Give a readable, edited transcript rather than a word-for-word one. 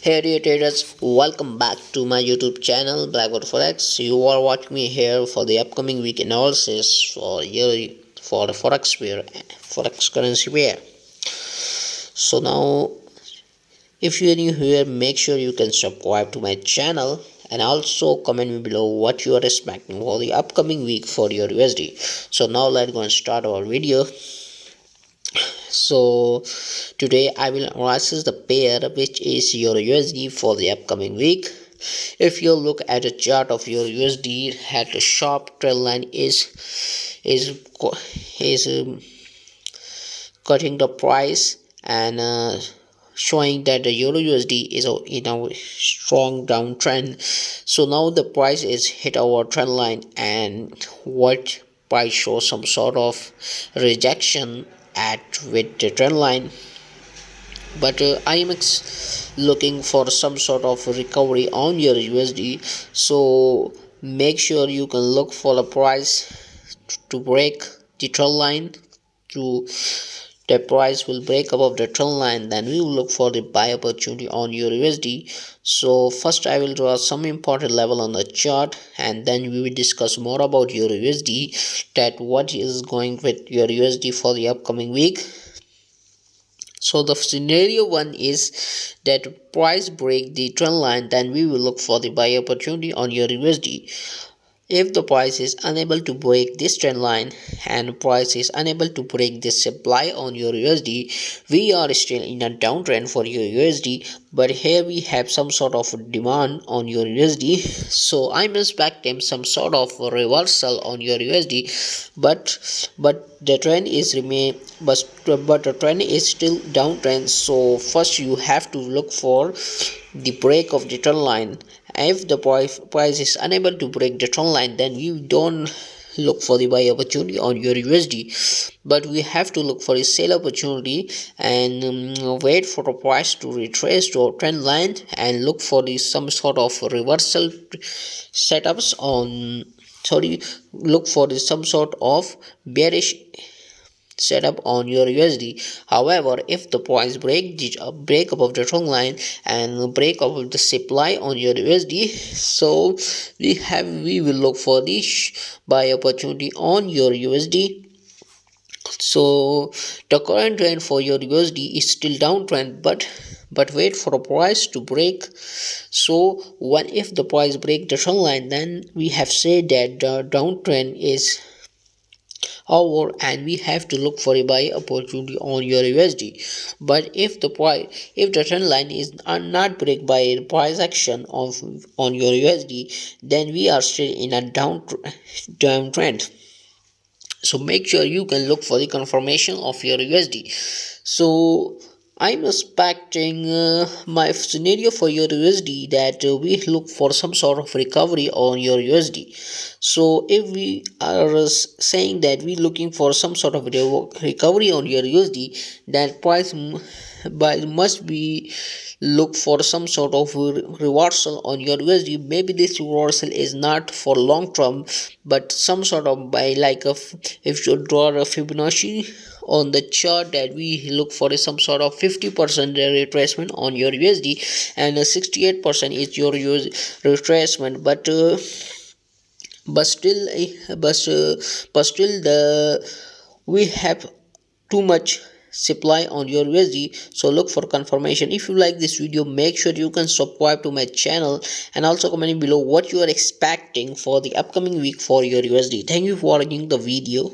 Hey dear traders, welcome back to my YouTube channel Blackboard Forex. You are watching me here for the upcoming week analysis for the Forex currency pair. So now, if you are new here, make sure you can subscribe to my channel and also comment me below what you are expecting for the upcoming week for your USD. So now let's go and start our video. So today I will analyze the pair which is your USD for the upcoming week. If you look at a chart of your USD, at a sharp trend line is cutting the price and showing that the euro USD is in a strong downtrend. So now the price is hit our trend line, and what price shows some sort of rejection at with the trend line, but I am looking for some sort of recovery on your USD. So make sure you can look for the price to break the trend line. To the price will break above the trend line, then we will look for the buy opportunity on your USD. So first I will draw some important level on the chart, and then we will discuss more about your USD, that what is going with your USD for the upcoming week. So the scenario one is that price break the trend line, then we will look for the buy opportunity on your USD. If the price is unable to break this trend line and price is unable to break this supply on your USD, we are still in a downtrend for your USD. But here we have some sort of demand on your USD, so I'm expecting some sort of reversal on your USD. But the trend is remain but the trend is still downtrend. So first you have to look for the break of the trend line. If the price is unable to break the trend line, then we don't look for the buy opportunity on your USD, but we have to look for a sell opportunity and wait for the price to retrace to our trend line and look for the some sort of reversal setups on look for the some sort of bearish setup on your USD. However, if the price break above the trend line and break above the supply on your USD, so we will look for this buy opportunity on your USD. So the current trend for your USD is still downtrend, but wait for a price to break. So when if the price break the trend line, then we have said that the downtrend is over and we have to look for a buy opportunity on your USD. But if the trend line is not break by a price action of on your USD, then we are still in a downtrend. So make sure you can look for the confirmation of your USD. So I'm expecting my scenario for your USD that we look for some sort of recovery on your USD. So if we are saying that we looking for some sort of recovery on your USD, that price must be look for some sort of reversal on your USD. Maybe this reversal is not for long term, but some sort of buy, like if you draw a Fibonacci on the chart, that we look for some sort of 50% retracement on your USD, and 68% is your retracement. But still the we have too much supply on your USD. So look for confirmation. If you like this video, make sure you can subscribe to my channel and also comment below what you are expecting for the upcoming week for your USD. Thank you for watching the video.